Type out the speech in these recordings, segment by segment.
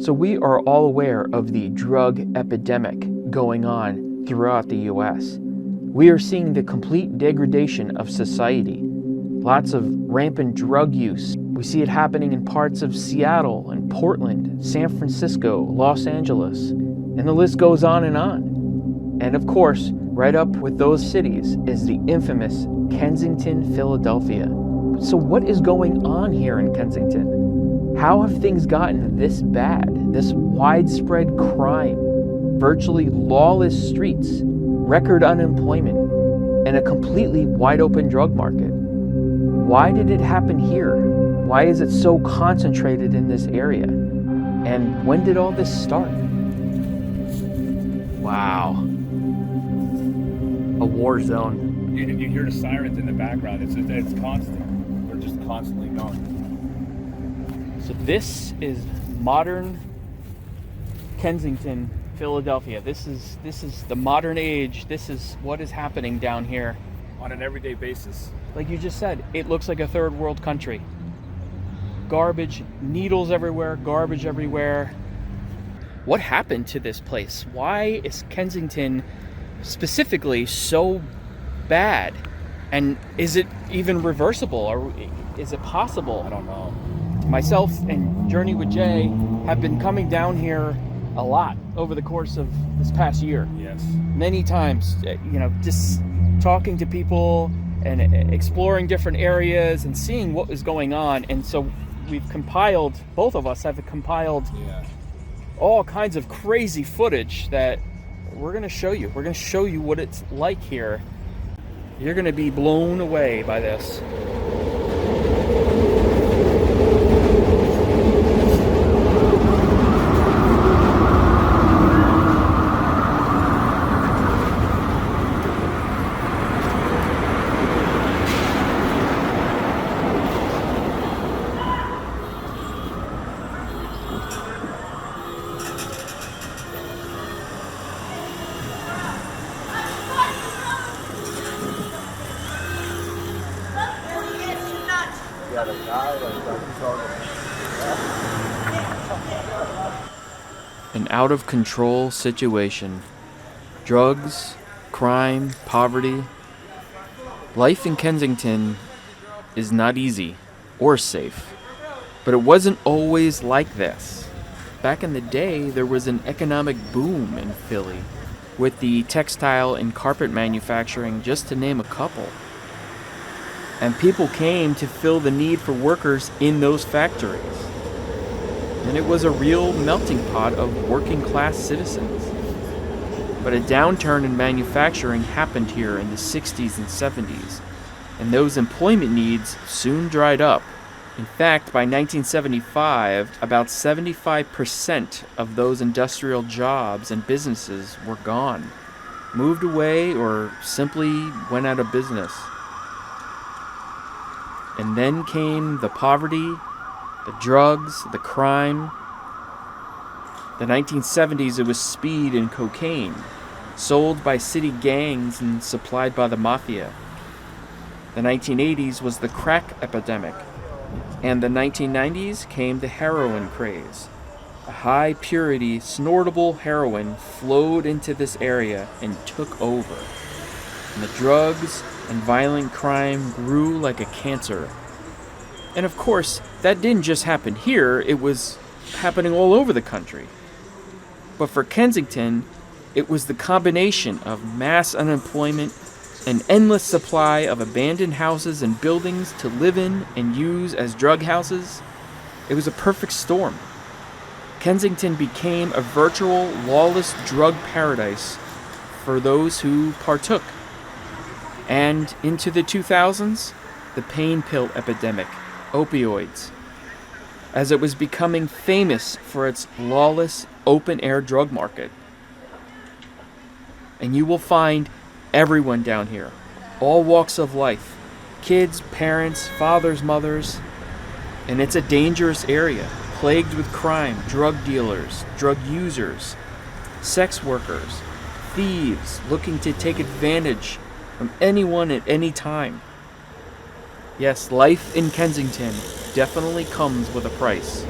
So we are all aware of the drug epidemic going on throughout the US. We are seeing the complete degradation of society. Lots of rampant drug use. We see it happening in parts of Seattle and Portland, San Francisco, Los Angeles, and the list goes on and on. And of course, right up with those cities is the infamous Kensington, Philadelphia. So what is going on here in Kensington? How have things gotten this bad? This widespread crime, virtually lawless streets, record unemployment, and a completely wide open drug market. Why did it happen here? Why is it so concentrated in this area? And when did all this start? Wow. A war zone. You hear the sirens in the background. It's constant. They're just constantly going. So this is modern Kensington, Philadelphia. This is the modern age. This is what is happening down here. On an everyday basis. Like you just said, it looks like a third world country. Garbage, needles everywhere, garbage everywhere. What happened to this place? Why is Kensington specifically so bad? And is it even reversible, or is it possible? I don't know. Myself and Journey with Jay have been coming down here a lot over the course of this past year. Yes. Many Many times, just talking to people and exploring different areas and seeing what was going on. And so we've compiled, both of us have compiled all kinds of crazy footage that we're going to show you. We're going to show you what it's like here. You're going to be blown away by this. An out-of-control situation. Drugs, crime, poverty. Life in Kensington is not easy or safe. But it wasn't always like this. Back in the day, there was an economic boom in Philly, with the textile and carpet manufacturing, just to name a couple. And people came to fill the need for workers in those factories. And it was a real melting pot of working class citizens. But a downturn in manufacturing happened here in the 60s and 70s, and those employment needs soon dried up. In fact, by 1975, about 75% of those industrial jobs and businesses were gone, moved away, or simply went out of business. And then came the poverty, the drugs, the crime. The 1970s, it was speed and cocaine, sold by city gangs and supplied by the mafia. The 1980s was the crack epidemic. And the 1990s came the heroin craze. A high-purity, snortable heroin flowed into this area and took over. And the drugs and violent crime grew like a cancer. And of course, that didn't just happen here, it was happening all over the country. But for Kensington, it was the combination of mass unemployment, an endless supply of abandoned houses and buildings to live in and use as drug houses. It was a perfect storm. Kensington became a virtual, lawless drug paradise for those who partook. And into the 2000s, the pain pill epidemic, opioids, as it was becoming famous for its lawless, open-air drug market. And you will find everyone down here, all walks of life, kids, parents, fathers, mothers, and it's a dangerous area, plagued with crime, drug dealers, drug users, sex workers, thieves looking to take advantage from anyone at any time. Yes, life in Kensington definitely comes with a price.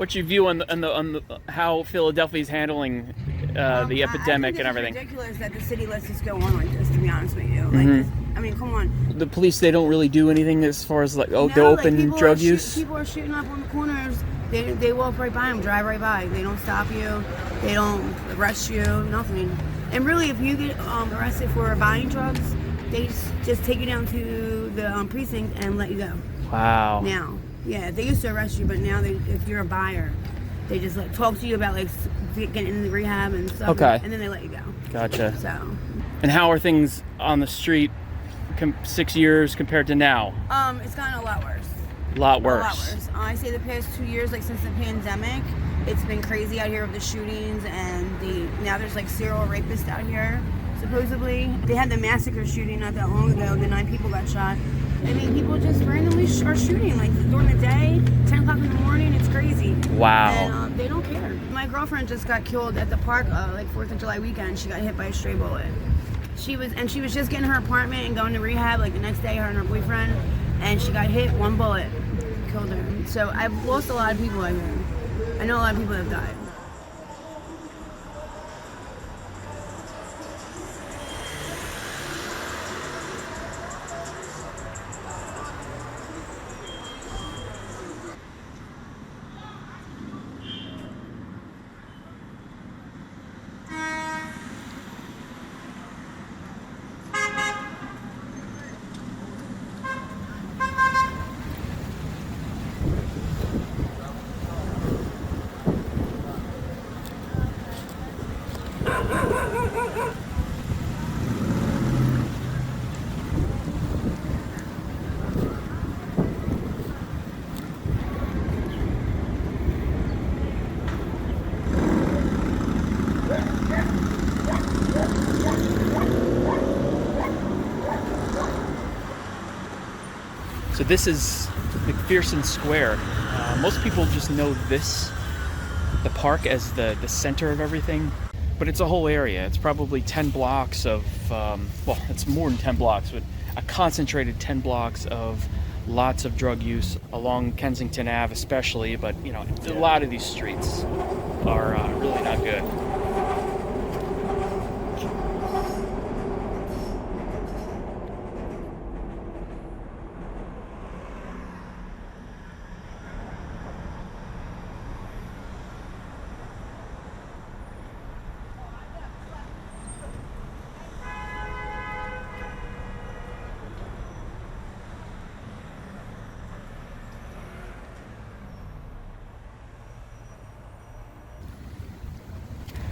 What's your view on how Philadelphia's handling the epidemic and everything? It's ridiculous that the city lets this go on like this. To be honest with you, like this, I mean, come on. The police, they don't really do anything as far as like the open like, drug use. People are shooting up on the corners. They walk right by them, drive right by. They don't stop you. They don't arrest you. Nothing. And really, if you get arrested for buying drugs, they just take you down to the precinct and let you go. Wow. Now, yeah, they used to arrest you, but now if you're a buyer, they just like talk to you about like getting into rehab and stuff. Okay. And then they let you go. Gotcha. So. And how are things on the street 6 years compared to now? It's gotten a lot worse. A lot worse. A lot worse. I say the past 2 years, like since the pandemic, it's been crazy out here with the shootings and now there's like serial rapists out here. Supposedly, they had the massacre shooting not that long ago. The 9 people got shot. I mean, people just randomly are shooting like during the day, 10 o'clock in the morning. It's crazy. Wow. And they don't care. My girlfriend just got killed at the park, like 4th of July weekend. She got hit by a stray bullet. She was just getting her apartment and going to rehab like the next day, her and her boyfriend, and she got hit. 1 bullet killed her. So I've lost a lot of people out here. I know a lot of people have died. So this is McPherson Square. Most people just know the park as the center of everything, but it's a whole area. It's probably 10 blocks of, well, it's more than 10 blocks, but a concentrated 10 blocks of lots of drug use along Kensington Ave especially, but you know, a lot of these streets are really not good.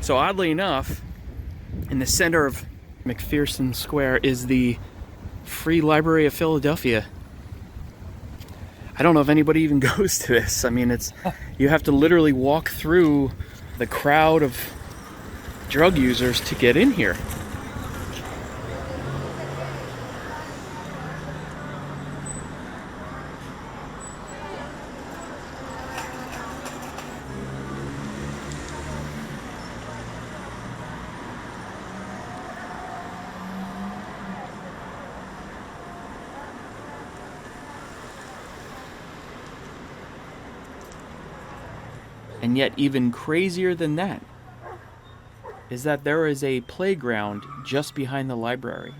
So oddly enough, in the center of McPherson Square is the Free Library of Philadelphia. I don't know if anybody even goes to this. I mean, you have to literally walk through the crowd of drug users to get in here. And yet even crazier than that is that there is a playground just behind the library.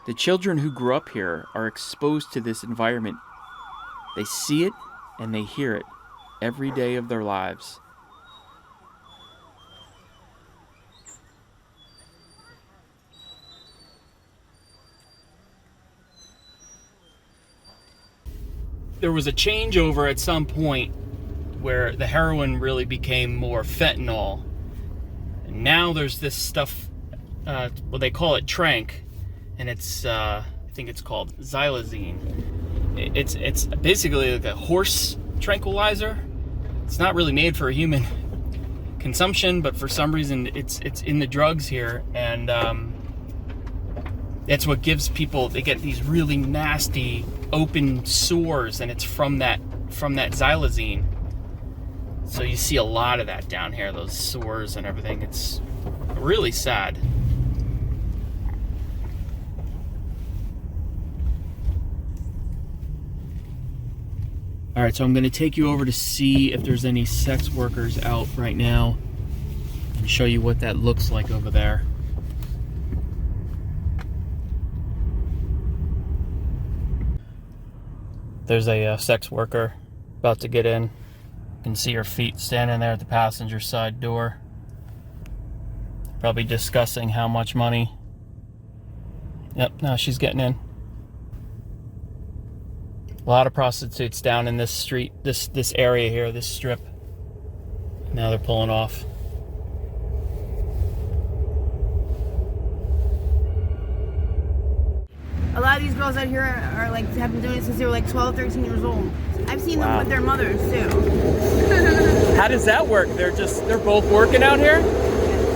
The children who grew up here are exposed to this environment. They see it and they hear it every day of their lives. There was a changeover at some point where the heroin really became more fentanyl. And now there's this stuff, well, they call it trank, and it's, I think it's called xylazine. It's basically like a horse tranquilizer. It's not really made for human consumption, but for some reason it's in the drugs here, and it's what gives people, they get these really nasty open sores, and it's from that xylazine. So you see a lot of that down here, those sores and everything. It's really sad. All right, so I'm gonna take you over to see if there's any sex workers out right now and show you what that looks like over there. There's a sex worker about to get in. You can see her feet standing there at the passenger side door. Probably discussing how much money. Yep, now she's getting in. A lot of prostitutes down in this street, this area here, this strip. Now they're pulling off. A lot of these girls out here are like, have been doing it since they were like 12, 13 years old. I've seen them with their mothers too. How does that work? They're both working out here?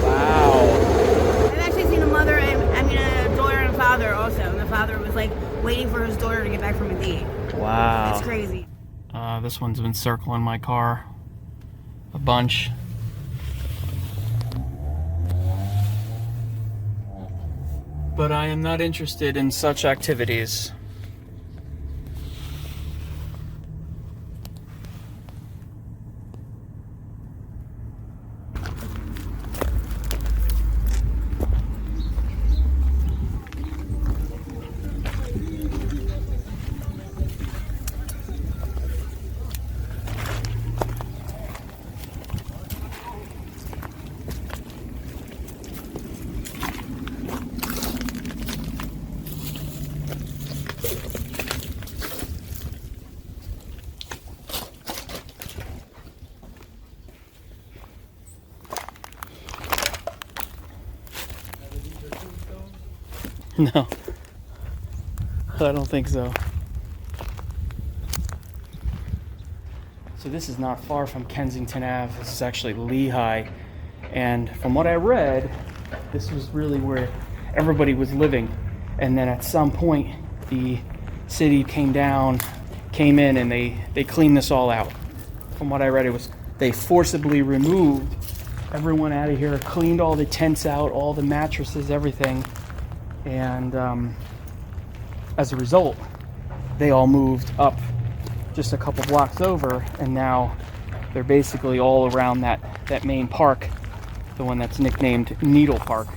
Wow. I've actually seen a mother and, a daughter and a father also. And the father was like waiting for his daughter to get back from a date. Wow. It's crazy. This one's been circling my car a bunch. But I am not interested in such activities. No, I don't think so. So this is not far from Kensington Ave. This is actually Lehigh. And from what I read, this was really where everybody was living. And then at some point, the city came in and they cleaned this all out. From what I read, they forcibly removed everyone out of here, cleaned all the tents out, all the mattresses, everything. And as a result, they all moved up just a couple blocks over, and now they're basically all around that main park, the one that's nicknamed Needle Park.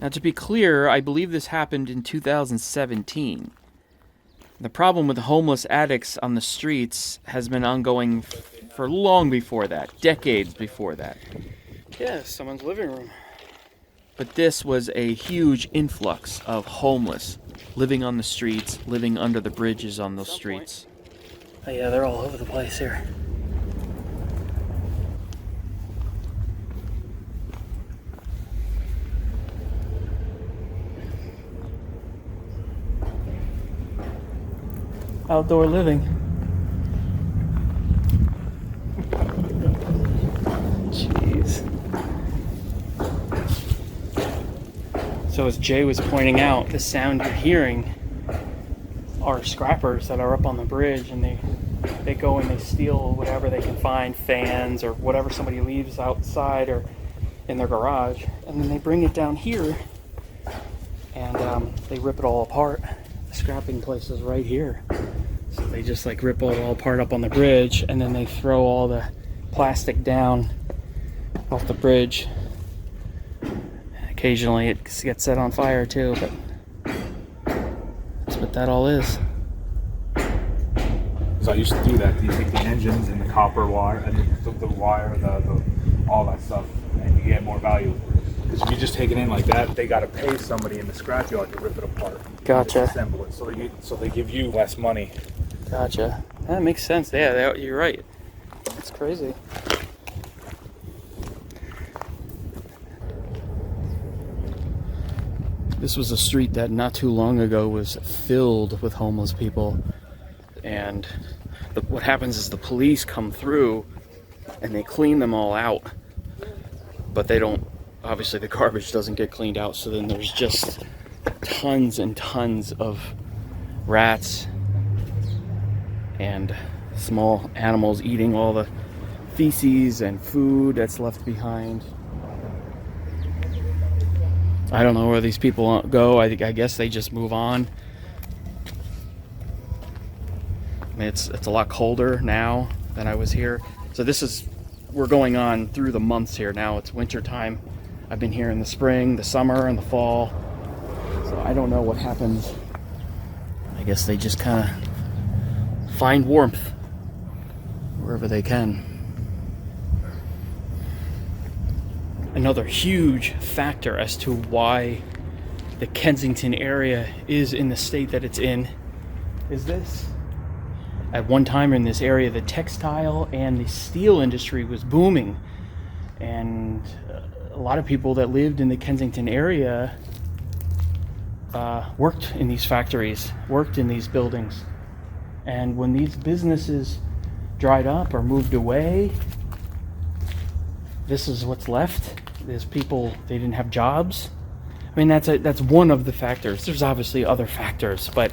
Now, to be clear, I believe this happened in 2017. The problem with homeless addicts on the streets has been ongoing for long before that, decades before that. Yeah, someone's living room. But this was a huge influx of homeless living on the streets, living under the bridges on those streets. Oh yeah, they're all over the place here. Outdoor living. Jeez. So as Jay was pointing out, the sound you're hearing are scrappers that are up on the bridge, and they go and they steal whatever they can find, fans or whatever somebody leaves outside or in their garage, and then they bring it down here and they rip it all apart. The scrapping place is right here. So they just like rip it all apart up on the bridge, and then they throw all the plastic down off the bridge. Occasionally it gets set on fire too, but that's what that all is. So I used to do that. You take the engines and the copper wire, and the wire, all that stuff, and you get more value. Because if you just take it in like that, they got to pay somebody in the scrapyard to rip it apart. Gotcha. Assemble it, so they give you less money. Gotcha. That makes sense. Yeah, you're right. That's crazy. This was a street that not too long ago was filled with homeless people, and what happens is the police come through and they clean them all out, but they don't, obviously the garbage doesn't get cleaned out, so then there's just tons and tons of rats and small animals eating all the feces and food that's left behind. I don't know where these people go. I guess they just move on. I mean, it's a lot colder now than I was here. So we're going on through the months here now. It's winter time. I've been here in the spring, the summer, and the fall. So I don't know what happens. I guess they just kind of find warmth wherever they can. Another huge factor as to why the Kensington area is in the state that it's in is this. At one time in this area, the textile and the steel industry was booming. And a lot of people that lived in the Kensington area worked in these factories, worked in these buildings. And when these businesses dried up or moved away, this is what's left. There's people, they didn't have jobs. I mean, that's one of the factors. There's obviously other factors, but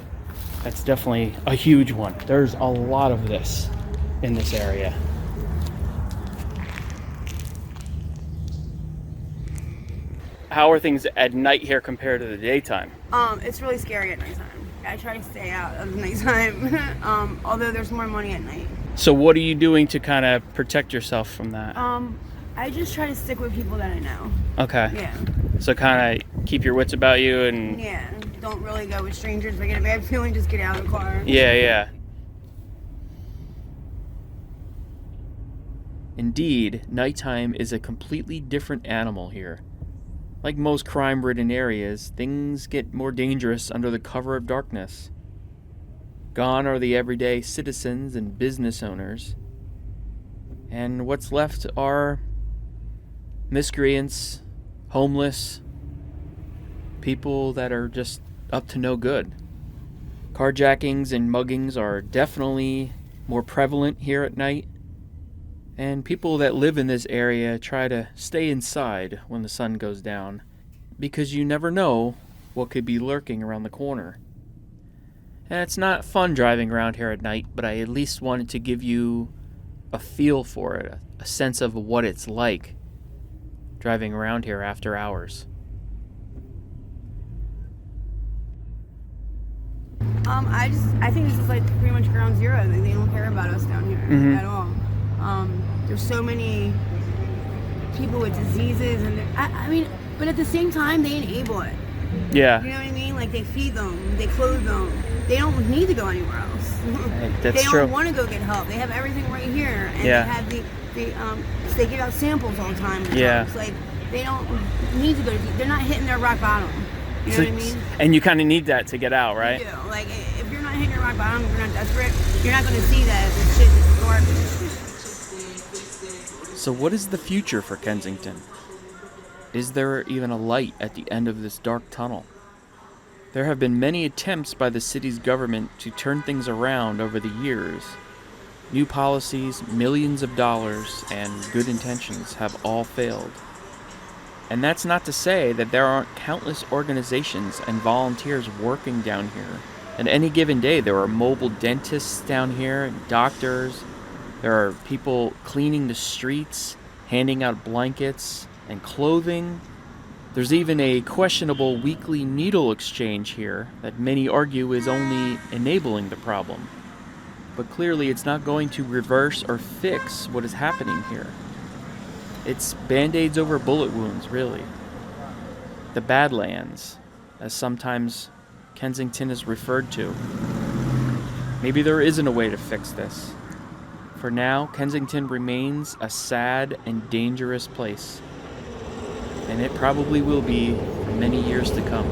that's definitely a huge one. There's a lot of this in this area. How are things at night here compared to the daytime? It's really scary at nighttime. I try to stay out of nighttime, although there's more money at night. So what are you doing to kind of protect yourself from that? I just try to stick with people that I know. Okay. Yeah. So kind of keep your wits about you and... Yeah, don't really go with strangers. If I get a bad feeling, just get out of the car. Yeah. Indeed, nighttime is a completely different animal here. Like most crime-ridden areas, things get more dangerous under the cover of darkness. Gone are the everyday citizens and business owners. And what's left are miscreants, homeless, people that are just up to no good. Carjackings and muggings are definitely more prevalent here at night. And people that live in this area try to stay inside when the sun goes down, because you never know what could be lurking around the corner. And it's not fun driving around here at night, but I at least wanted to give you a feel for it, a sense of what it's like driving around here after hours. I think this is like pretty much ground zero. They don't care about us down here at all. There's so many people with diseases, and I mean, but at the same time, they enable it. Yeah. You know what I mean? Like, they feed them, they clothe them. They don't need to go anywhere else. That's they true. don't want to go get help. They have everything right here, and Yeah. they have they give out samples all the time. Yeah. It's like they don't need to go. They're not hitting their rock bottom. You know what I mean? And you kind of need that to get out, right? You do. Like, if you're not hitting your rock bottom, if you're not desperate, you're not going to see that the shit is garbage. So what is the future for Kensington? Is there even a light at the end of this dark tunnel? There have been many attempts by the city's government to turn things around over the years. New policies, millions of dollars, and good intentions have all failed. And that's not to say that there aren't countless organizations and volunteers working down here. At any given day, there are mobile dentists down here, doctors. There are people cleaning the streets, handing out blankets and clothing. There's even a questionable weekly needle exchange here that many argue is only enabling the problem. But clearly it's not going to reverse or fix what is happening here. It's band-aids over bullet wounds, really. The Badlands, as sometimes Kensington is referred to. Maybe there isn't a way to fix this. For now, Kensington remains a sad and dangerous place. And it probably will be for many years to come.